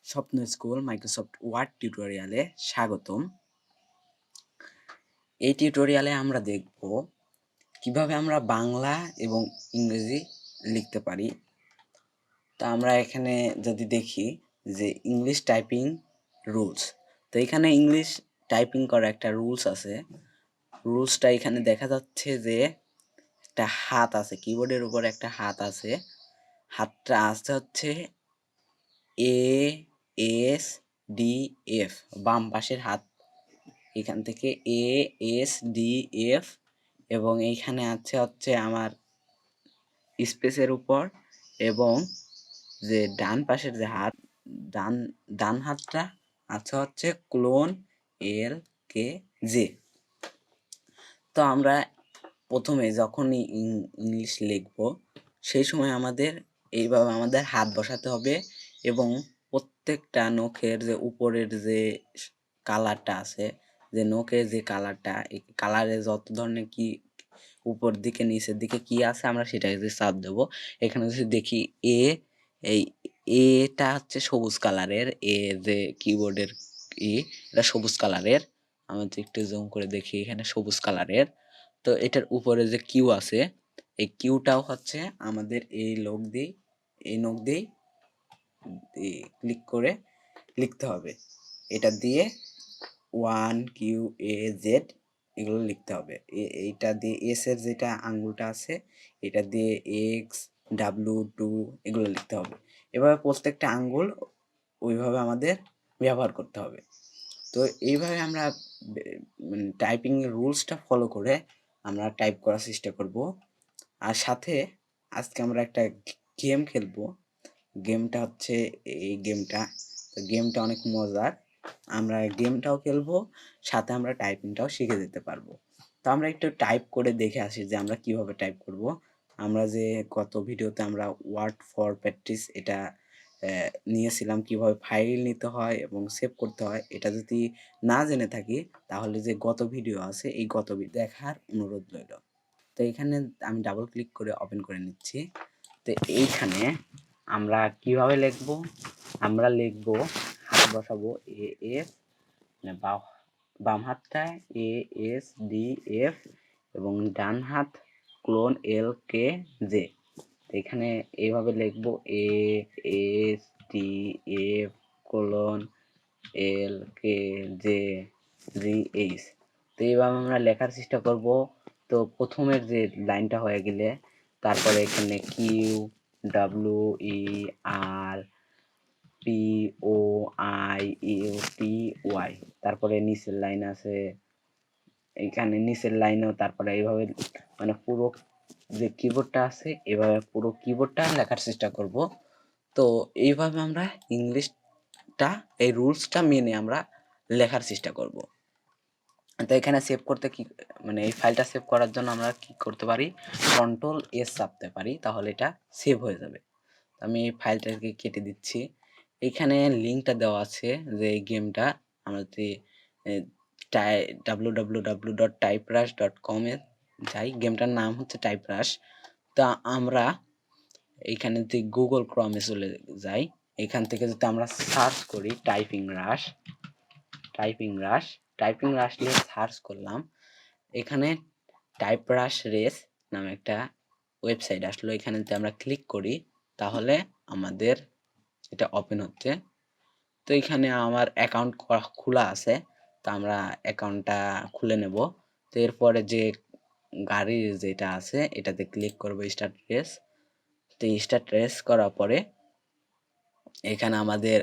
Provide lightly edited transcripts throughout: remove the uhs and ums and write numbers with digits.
স্বপ্ন school Microsoft word টিউটোরিয়ালে স্বাগতম। এই টিউটোরিয়ালে আমরা দেখব কিভাবে আমরা বাংলা এবং ইংরেজি লিখতে পারি। তো আমরা এখানে যদি দেখি যে ইংলিশ টাইপিং রুলস, তো এখানে ইংলিশ টাইপিং করা একটা রুলস আছে। রুলসটা এখানে দেখা যাচ্ছে যে একটা হাত আছে, কিবোর্ডের উপর একটা হাত আছে। হাতটা আছে হচ্ছে ASDF, বাম পাশের হাত। এখান থেকে ASDF এবং এইখানে আছে হচ্ছে আমার স্পেসের উপর, এবং যে ডান পাশের যে হাত, ডান হাতটা আছে হচ্ছে ক্লোন LKJ। তো আমরা প্রথমে যখনই ইংলিশ লিখব সেই সময় আমাদের এইভাবে আমাদের হাত বসাতে হবে, এবং প্রত্যেকটা নখের যে উপরের যে কালারটা আছে, যে নখের যে কালারটা, এই কালারে যত ধরনের কি উপর দিকে নিচের দিকে কি আছে আমরা সেটাকে যে চাপ দেবো। এখানে যদি দেখি এই এটা হচ্ছে সবুজ কালারের, যে কিবোর্ডের এটা সবুজ কালারের। আমি একটু জুম করে দেখি, এখানে সবুজ কালারের। তো এটার উপরে যে কিউ আছে, এই কিউটাও হচ্ছে আমাদের এই নখ দিয়ে ক্লিক করে লিখতে হবে। এটা দিয়ে 1QAZ এগুলো লিখতে হবে। এইটা দিয়ে এস এর যেটা আঙ্গুলটা আছে এটা দিয়ে XW2 এগুলো লিখতে হবে। এভাবে প্রত্যেকটা আঙ্গুল ওইভাবে আমাদের ব্যবহার করতে হবে। তো এইভাবে আমরা টাইপিং এর রুলসটা ফলো করে আমরা টাইপ করার চেষ্টা করব। আর সাথে আজকে আমরা একটা গেম খেলবো। গেমটা হচ্ছে এই গেমটা, তো গেমটা অনেক মজার। আমরা গেমটাও খেলবো, সাথে আমরা টাইপিংটাও শিখে যেতে পারবো। তো আমরা একটু টাইপ করে দেখে আসি যে আমরা কিভাবে টাইপ করব। আমরা যে গত ভিডিওতে আমরা ওয়ার্ড ফর প্র্যাকটিস এটা নিয়েছিলাম, কিভাবে ফাইল নিতে হয় এবং সেভ করতে হয়, এটা যদি না জেনে থাকি তাহলে যে গত ভিডিও আছে এই গত ভিডিও দেখার অনুরোধ রইল। তো এখানে আমি ডাবল ক্লিক করে ওপেন করে নিচ্ছি। তো এইখানে আমরা কিভাবে লিখব, আমরা লিখব হাত বসাবো AS, মানে বাম হাতটায় ASDF এবং ডান হাত ক্লোন LKJ। এখানে এইভাবে লিখব ASDF ক্লোন LKJ. তো এইভাবে আমরা লেখার চেষ্টা করব। তো প্রথমের যে লাইনটা হয়ে গেলে তারপরে এখানে QWERPOIUTY, তারপরে নিচের লাইন আছে, এখানে নিচের লাইনেও তারপরে এইভাবে মানে পুরো যে কিবোর্ডটা আছে এভাবে পুরো কিবোর্ডটা লেখার চেষ্টা করব। তো এইভাবে আমরা ইংলিশটা এই রুলসটা মেনে আমরা লেখার চেষ্টা করব। তো এখানে সেভ করতে কি, মানে এই ফাইলটা সেভ করার জন্য আমরা কি করতে পারি, Ctrl+S চাপতে পারি, তাহলে এটা সেভ হয়ে যাবে। আমি এই ফাইলটাকে কেটে দিচ্ছি। এখানে লিঙ্কটা দেওয়া আছে যে এই গেমটা আমরা যদি www.typrush.com এ যাই, গেমটার নাম হচ্ছে টাইপরাশ। তা আমরা এইখানে যদি গুগল ক্রমে চলে যাই, এখান থেকে যদি আমরা সার্চ করি টাইপিং রাশ নিয়ে সার্চ করলাম, এখানে টাইপরাশ রেস নামে একটা ওয়েবসাইট আসলো। এখানে যদি আমরা ক্লিক করি তাহলে আমাদের এটা ওপেন হচ্ছে। তো এখানে আমার অ্যাকাউন্ট খোলা আছে, তো আমরা অ্যাকাউন্টটা খুলে নেব। তো এরপরে যে গাড়ির যেটা আছে এটাতে ক্লিক করব, স্টার্ট রেস। তো স্টার্ট রেস করার পরে এখানে আমাদের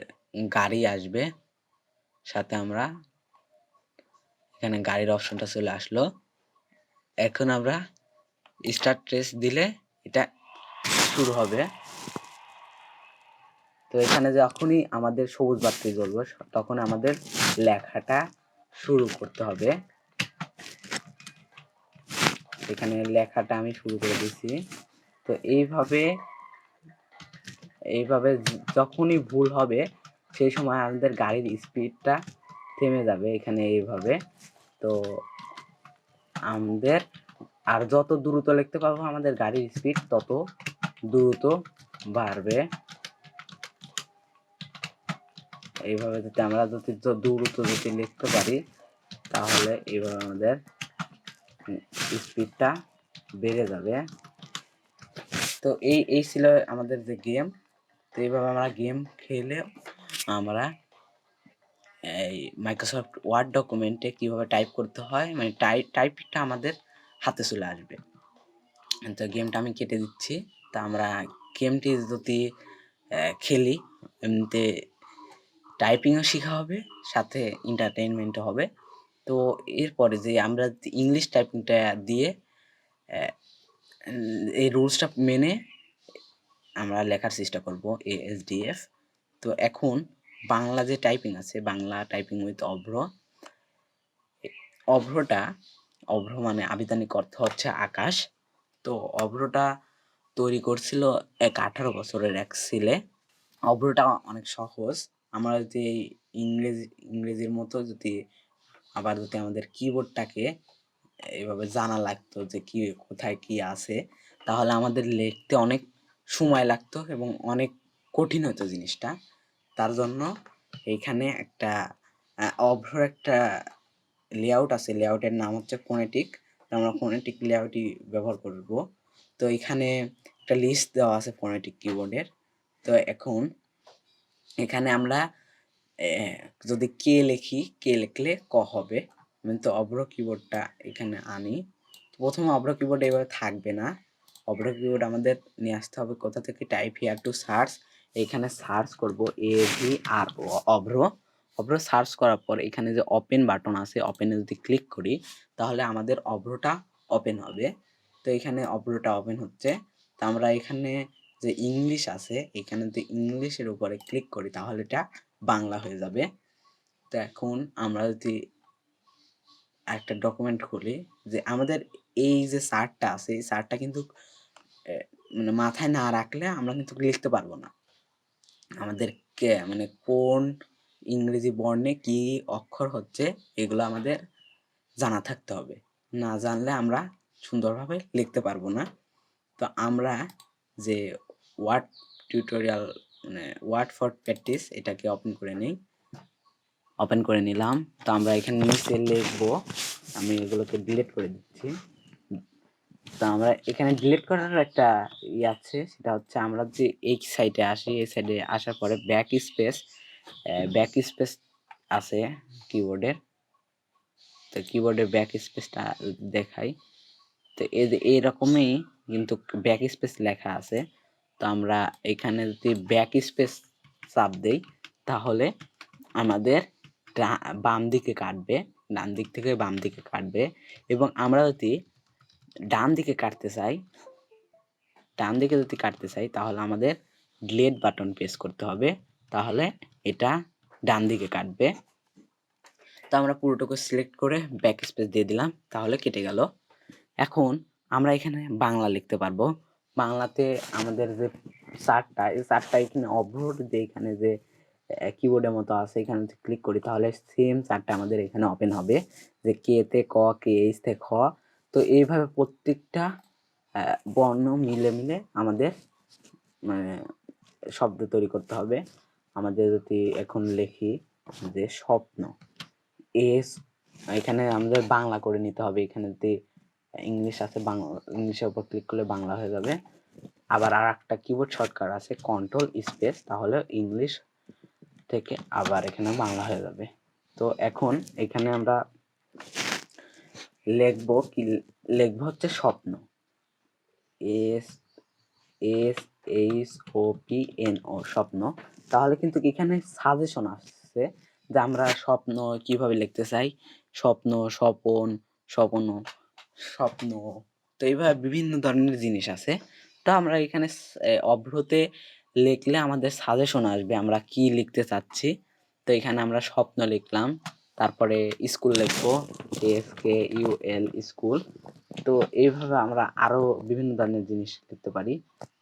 গাড়ি আসবে, সাথে আমরা এখানে গাড়ির অপশনটা চলে আসলো। এখন আমরা স্টার্ট রেস দিলে এটা শুরু হবে। তো এখানে যখনই আমাদের সবুজ বাতি জ্বলবে তখন আমাদের লেখাটা শুরু করতে হবে। এখানে লেখাটা আমি শুরু করে দিচ্ছি। তো এইভাবে যখনই ভুল হবে সেই সময় আমাদের গাড়ির স্পিডটা থেমে যাবে এখানে এইভাবে। তো আমাদের আর যত দ্রুত লিখতে পারবো আমাদের গাড়ির স্পিড তত দ্রুত বাড়বে। এইভাবে যদি আমরা যদি দ্রুত যদি লিখতে পারি তাহলে এইভাবে আমাদের স্পিডটা বেড়ে যাবে। তো এই ছিল আমাদের যে গেম। তো এইভাবে আমরা গেম খেলে আমরা এই মাইক্রোসফট ওয়ার্ড ডকুমেন্টে কীভাবে টাইপ করতে হয়, মানে টাইপটা আমাদের হাতে চলে আসবে। তো গেমটা আমি কেটে দিচ্ছি। তা আমরা গেমটি যদি খেলি, এমনিতে টাইপিংও শেখা হবে, সাথে এন্টারটেইনমেন্টও হবে। তো এরপরে যে আমরা ইংলিশ টাইপিংটা দিয়ে এই রুলসটা মেনে আমরা লেখার চেষ্টা করব ASDF। তো এখন বাংলা যে টাইপিং আছে, বাংলা টাইপিং উইথ অভ্র, অভ্র মানে আবিধানিক অর্থ হচ্ছে আকাশ। তো অভ্রটা তৈরি করছিল এক 18 বছরের এক ছেলে। অভ্রটা অনেক সহজ। আমরা যদি ইংরেজির মতো যদি আবার যদি আমাদের কিবোর্ডটাকে এইভাবে জানা লাগতো যে কি কোথায় কি আছে, তাহলে আমাদের লিখতে অনেক সময় লাগতো এবং অনেক কঠিন হতো জিনিসটা। তার জন্য এইখানে একটা অভ্র একটা লেআউট আছে, লেআউটের নাম হচ্ছে ফোনেটিক। আমরা ফোনেটিক লেআউটই ব্যবহার করব। তো এখানে একটা লিস্ট দেওয়া আছে ফোনেটিক কিবোর্ডের। তো এখন এখানে আমরা যদি কে লিখি, কে লিখলে ক হবে। আমি তো অভ্র কিবোর্ডটা এখানে আনি। প্রথমে অভ্র কিবোর্ড এইভাবে থাকবে না। অভ্র কিবোর্ড আমাদের নিয়ে আসতে হবে কোথা থেকে, টাইপ হিয়ার টু সার্চ। এইখানে সার্চ করব AVRO অভ্র। অভ্র সার্চ করার পর এখানে যে ওপেন বাটন আছে, ওপেনে যদি ক্লিক করি তাহলে আমাদের অভ্রটা ওপেন হবে। তো এখানে অভ্রটা ওপেন হচ্ছে। তো আমরা এখানে যে ইংলিশ আছে, এখানে যদি ইংলিশের উপরে ক্লিক করি তাহলে এটা বাংলা হয়ে যাবে। তো এখন আমরা যদি একটা ডকুমেন্ট খুলি, যে আমাদের এই যে চার্টটা আছে, এই চার্টটা কিন্তু মানে মাথায় না রাখলে আমরা কিন্তু লিখতে পারবো না। আমাদের মানে কোন ইংরেজি বর্ণে কি অক্ষর হচ্ছে এগুলো আমাদের জানা থাকতে হবে। না জানলে আমরা সুন্দরভাবে লিখতে পারবো না। তো আমরা যে ওয়ার্ড টিউটোরিয়াল মানে ওয়ার্ড ফর প্র্যাকটিস এটাকে ওপেন করে নিই। ওপেন করে নিলাম। তো আমরা এখানে নিচে লিখবো, আমি এগুলোকে ডিলিট করে দিচ্ছি। তো আমরা এখানে ডিলিট করার একটা আছে, সেটা হচ্ছে আমরা যে এই সাইডে আসি, এই সাইডে আসার পরে ব্যাক স্পেস আছে কিবোর্ডের। তো কিবোর্ডের ব্যাক স্পেসটা দেখাই। তো এইরকমই কিন্তু ব্যাক স্পেস লেখা আছে। তো আমরা এখানে যদি ব্যাক স্পেস চাপ দেই তাহলে আমাদের বাম দিকে কাটবে, ডান দিক থেকে বাম দিকে কাটবে। এবং আমরা যদি ডান দিকে কাটতে চাই তাহলে আমাদের ডিলিট বাটন প্রেস করতে হবে, তাহলে এটা ডান দিকে কাটবে। তো আমরা পুরোটুকু সিলেক্ট করে ব্যাক স্পেস দিয়ে দিলাম, তাহলে কেটে গেল। এখন আমরা এখানে বাংলা লিখতে পারবো। বাংলাতে আমাদের যে চার্টটা, এই চার্টটা এখানে অভ্র যে এখানে যে কিবোর্ডের মতো আছে, এখানে যদি ক্লিক করি তাহলে সেম চার্টটা আমাদের এখানে ওপেন হবে, যে কে তে ক, কে এইচ তে খ। তো এইভাবে প্রত্যেকটা বর্ণ মিলে আমাদের মানে শব্দ তৈরি করতে হবে। আমাদের যদি এখন লিখি যে স্বপ্ন, এস, এখানে আমাদের বাংলা করে নিতে হবে। এখানে যদি ইংলিশ আছে, বাংলা ইংলিশের উপর ক্লিক করলে বাংলা হয়ে যাবে। আবার আর একটা কিবোর্ড শর্টকাট আছে কন্ট্রোল স্পেস, তাহলে ইংলিশ থেকে আবার এখানে বাংলা হয়ে যাবে। তো এখন এখানে আমরা লিখবো হচ্ছে স্বপ্ন, SHOPNO স্বপ্ন। তাহলে কিন্তু এখানে সাজেশন আসছে যে আমরা স্বপ্ন কিভাবে লিখতে চাই, স্বপ্ন, স্বপন, স্বপ্ন। তো এইভাবে বিভিন্ন ধরনের জিনিস আছে। তো আমরা এখানে অভ্রতে লিখলে আমাদের সাজেশন আসবে আমরা কি লিখতে চাচ্ছি। তো এখানে আমরা স্বপ্ন লিখলাম, তারপরে স্কুল লিখবো, SKUL স্কুল। তো এইভাবে আমরা আরো বিভিন্ন ধরনের জিনিস লিখতে পারি।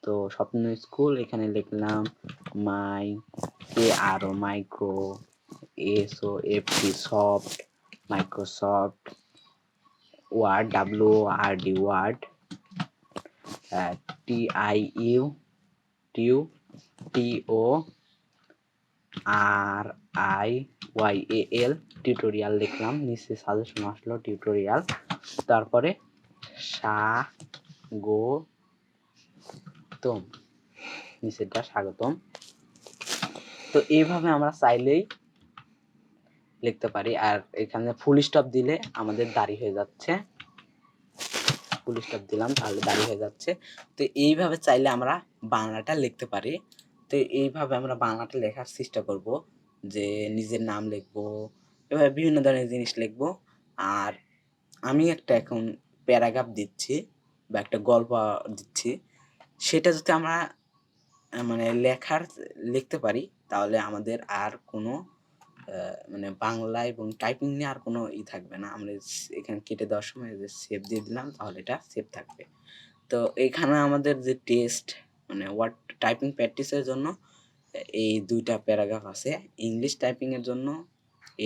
তো স্বপ্ন স্কুল এখানে লিখলাম micro, SOFT soft, Microsoft, WORD Word, TIU TO RIYAL tutorial লিখলাম, নিচে সাজেশন আসলো টিউটোরিয়াল, তারপরে স্বাগতম, নিচেরটা স্বাগতম। তো এইভাবে আমরা চাইলেই লিখতে পারি। আর এখানে ফুল স্টপ দিলে আমাদের দাড়ি হয়ে যাচ্ছে, ফুল স্টপ দিলাম তাহলে দাড়ি হয়ে যাচ্ছে। তো এইভাবে চাইলে আমরা বাংলাটা লিখতে পারি। তো এইভাবে আমরা বাংলাটা লেখার চেষ্টা করব, যে নিজের নাম লিখবো, এভাবে বিভিন্ন ধরনের জিনিস লিখবো। আর আমি একটা এখন প্যারাগ্রাফ দিচ্ছি বা একটা গল্প দিচ্ছি, সেটা যদি আমরা মানে লিখতে পারি, তাহলে আমাদের আর কোনো মানে বাংলা এবং টাইপিং নিয়ে আর কোনো থাকবে না। আমরা এখানে কেটে দেওয়ার সময় যে সেভ দিয়ে দিলাম, তাহলে এটা সেভ থাকবে। তো এখানে আমাদের যে টেস্ট মানে ওয়ার্ড টাইপিং প্র্যাকটিসের জন্য এই 2টা প্যারাগ্রাফ আছে। ইংলিশ টাইপিং এর জন্য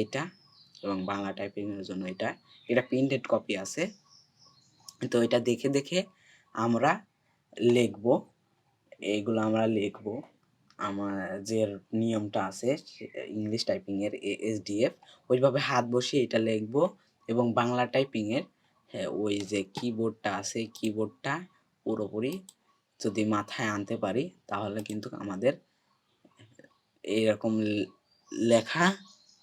এটা এবং বাংলা টাইপিং এর জন্য এটা। এটা প্রিন্টেড কপি আছে। তো এটা দেখে দেখে আমরা লিখব, এইগুলো আমরা লিখব। আমার যে নিয়মটা আছে ইংলিশ টাইপিং এর ASDF, ওইভাবে হাত বসিয়ে এটা লিখব। এবং বাংলা টাইপিং এর ওই যে কিবোর্ডটা আছে, কিবোর্ডটা পুরোপুরি যদি মাথায় আনতে পারি, তাহলে কিন্তু আমাদের এইরকম লেখা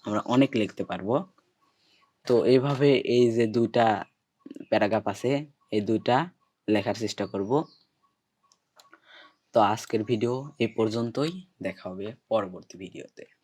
আমরা অনেক লিখতে পারবো। তো এইভাবে এই যে 2টা প্যারাগ্রাফ আছে, এই 2টা লেখার চেষ্টা করব। তো আজকের ভিডিও এই পর্যন্তই, দেখা হবে পরবর্তী ভিডিওতে।